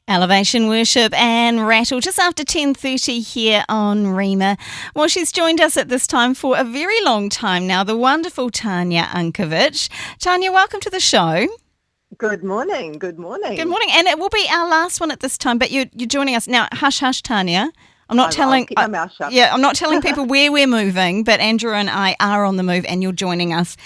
Elevation Worship and Rattle just after 10:30 here on Rima. Well, she's joined us at this time for a very long time now, the wonderful Tanya Unkovic. Tanya, welcome to the show. Good morning. Good morning. Good morning, and it will be our last one at this time, but you're joining us now. Hush, hush, Tanya. I'm not telling. I'll keep my mouth shut. Yeah, I'm not telling people where we're moving, but Andrew and I are on the move, and you're joining us,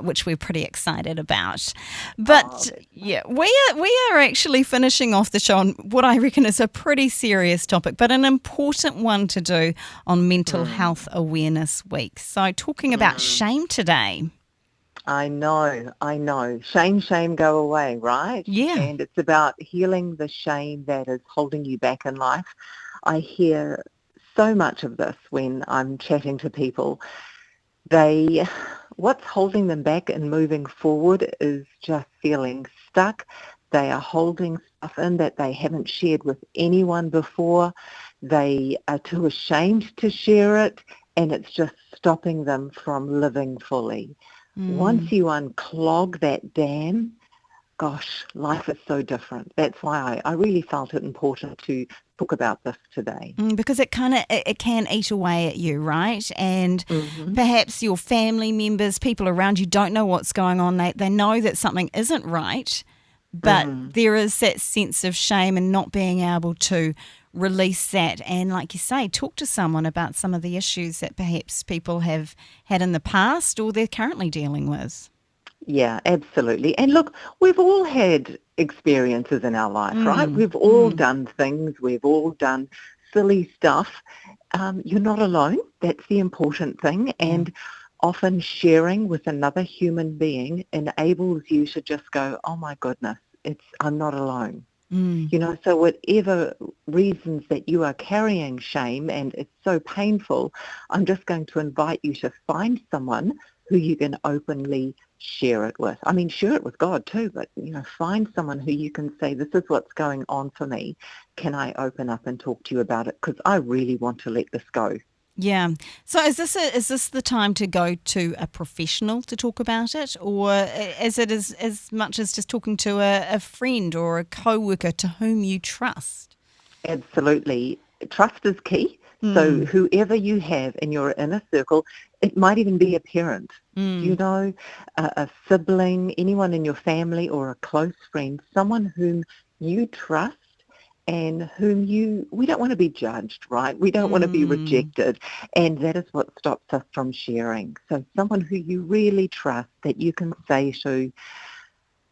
which we're pretty excited about. But we are actually finishing off the show on what I reckon is a pretty serious topic, but an important one to do on Mental Health Awareness Week. So, talking about shame today. I know. Shame, go away, right? Yeah. And it's about healing the shame that is holding you back in life. I hear so much of this when I'm chatting to people. What's holding them back and moving forward is just feeling stuck. They are holding stuff in that they haven't shared with anyone before. They are too ashamed to share it, and it's just stopping them from living fully. Once you unclog that dam, gosh, life is so different. That's why I really felt it important to talk about this today. Because it can eat away at you, right? And perhaps your family members, people around you don't know what's going on. They know that something isn't right, but there is that sense of shame and not being able to release that, and like you say, talk to someone about some of the issues that perhaps people have had in the past or they're currently dealing with. Yeah, absolutely. And look, we've all had experiences in our life, right? We've all done things. We've all done silly stuff. You're not alone. That's the important thing. And often sharing with another human being enables you to just go, oh my goodness, I'm not alone. So whatever reasons that you are carrying shame and it's so painful, I'm just going to invite you to find someone who you can openly share it with. I mean, share it with God too, but, find someone who you can say, this is what's going on for me. Can I open up and talk to you about it? Because I really want to let this go. Yeah. So is this the time to go to a professional to talk about it, or is it as much as just talking to a friend or a co-worker to whom you trust? Absolutely. Trust is key. So whoever you have in your inner circle, it might even be a parent, a sibling, anyone in your family or a close friend, someone whom you trust and we don't want to be judged, right? We don't want to be rejected. And that is what stops us from sharing. So someone who you really trust that you can say to,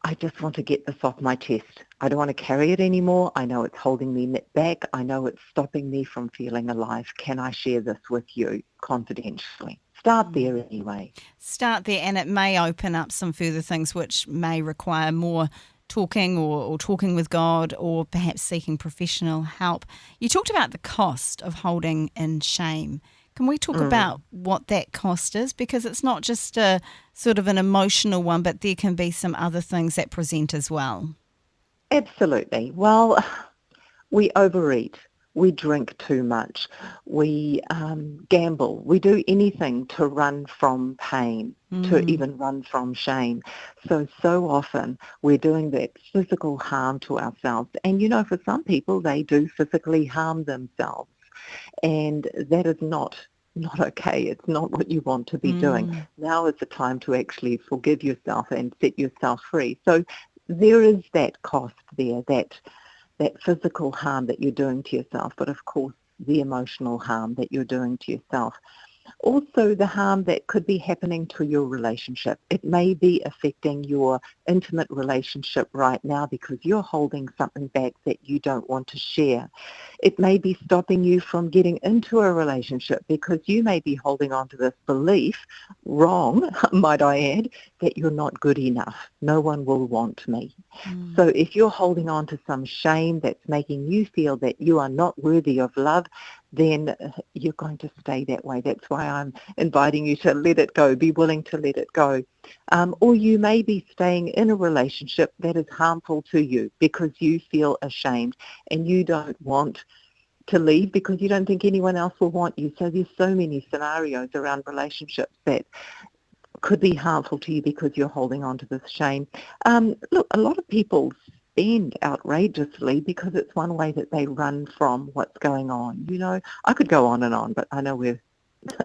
I just want to get this off my chest. I don't want to carry it anymore. I know it's holding me back. I know it's stopping me from feeling alive. Can I share this with you confidentially? Start there anyway. Start there, and it may open up some further things which may require more talking or talking with God or perhaps seeking professional help. You talked about the cost of holding in shame. Can we talk about what that cost is? Because it's not just a sort of an emotional one, but there can be some other things that present as well. Absolutely. Well, we overeat. We drink too much. We gamble. We do anything to run from pain, to even run from shame. So often we're doing that physical harm to ourselves. And, for some people, they do physically harm themselves. And that is not okay. It's not what you want to be doing. Now is the time to actually forgive yourself and set yourself free. So there is that cost there, that physical harm that you're doing to yourself, but of course the emotional harm that you're doing to yourself. Also the harm that could be happening to your relationship. It may be affecting your intimate relationship right now because you're holding something back that you don't want to share. It may be stopping you from getting into a relationship because you may be holding on to this belief, wrong, might I add, that you're not good enough. No one will want me. So if you're holding on to some shame that's making you feel that you are not worthy of love, then you're going to stay that way. That's why I'm inviting you to let it go, be willing to let it go. Or you may be staying in a relationship that is harmful to you because you feel ashamed and you don't want to leave because you don't think anyone else will want you. So there's so many scenarios around relationships that could be harmful to you because you're holding on to this shame. Look, a lot of people spend outrageously because it's one way that they run from what's going on. I could go on, but I know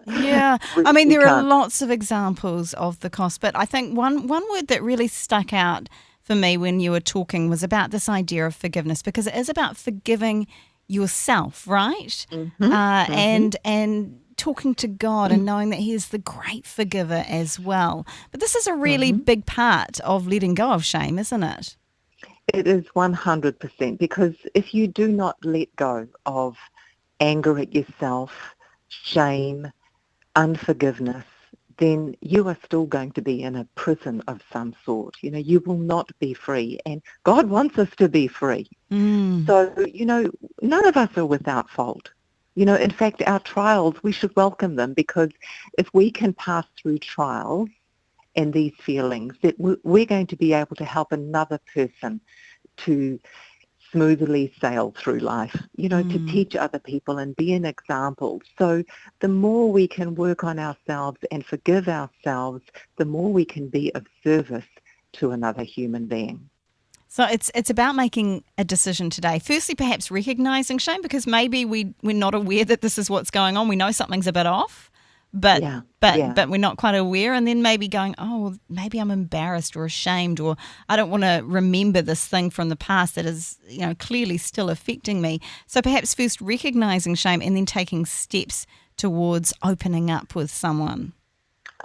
Yeah, we, I mean, we there are can't. lots of examples of the cost, but I think one word that really stuck out for me when you were talking was about this idea of forgiveness, because it is about forgiving yourself, right? Mm-hmm, mm-hmm. And talking to God and knowing that He is the great forgiver as well. But this is a really Mm-hmm. big part of letting go of shame, isn't it? It is 100%, because if you do not let go of anger at yourself, shame, unforgiveness, then you are still going to be in a prison of some sort. You will not be free. And God wants us to be free. Mm. So, none of us are without fault. In fact, our trials, we should welcome them, because if we can pass through trials and these feelings, that we're going to be able to help another person to smoothly sail through life, to teach other people and be an example. So the more we can work on ourselves and forgive ourselves, the more we can be of service to another human being. So it's about making a decision today. Firstly, perhaps recognizing shame, because maybe we're not aware that this is what's going on. We know something's a bit off, but Yeah, but yeah. but we're not quite aware. And then maybe going, oh, well, maybe I'm embarrassed or ashamed, or I don't want to remember this thing from the past that is, clearly still affecting me. So perhaps first recognizing shame and then taking steps towards opening up with someone.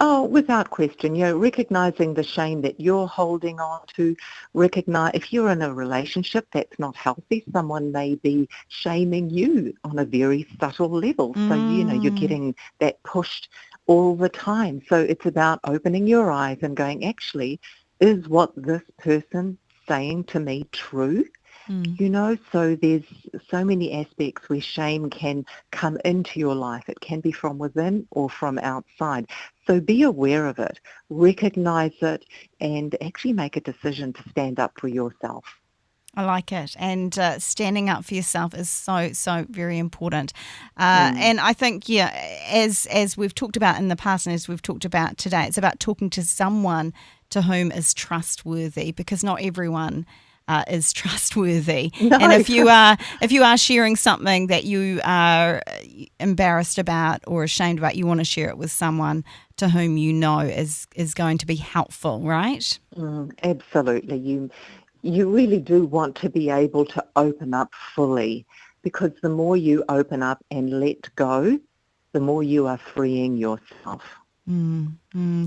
Oh, without question, recognizing the shame that you're holding on to, recognize if you're in a relationship that's not healthy, someone may be shaming you on a very subtle level. So, you're Mm, getting that pushed all the time. So it's about opening your eyes and going, actually, is what this person saying to me true? mm. So there's so many aspects where shame can come into your life. It can be from within or from outside. So be aware of it, recognize it, and actually make a decision to stand up for yourself. I like it. And standing up for yourself is so, so very important. Mm. And I think, yeah, as we've talked about in the past and as we've talked about today, it's about talking to someone to whom is trustworthy, because not everyone is trustworthy. And No. if you are sharing something that you are embarrassed about or ashamed about, you want to share it with someone to whom you know is going to be helpful, right? Absolutely. You really do want to be able to open up fully, because the more you open up and let go, the more you are freeing yourself.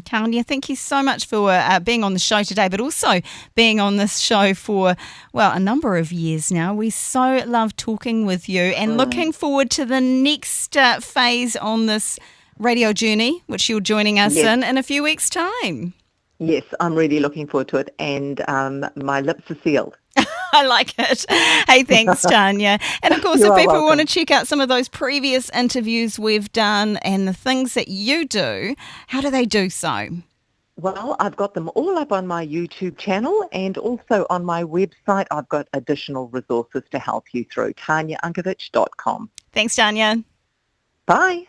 Tanya, thank you so much for being on the show today, but also being on this show for, well, a number of years now. We so love talking with you and looking forward to the next phase on this radio journey, which you're joining us Yes, in a few weeks' time. yes, I'm really looking forward to it, and my lips are sealed. I like it. Hey, thanks, Tanya. And of course, You if are people want to welcome. check out some of those previous interviews we've done and the things that you do, how do they do so? Well, I've got them all up on my YouTube channel, and also on my website I've got additional resources to help you through, tanyaunkovich.com. Thanks, Tanya. Bye.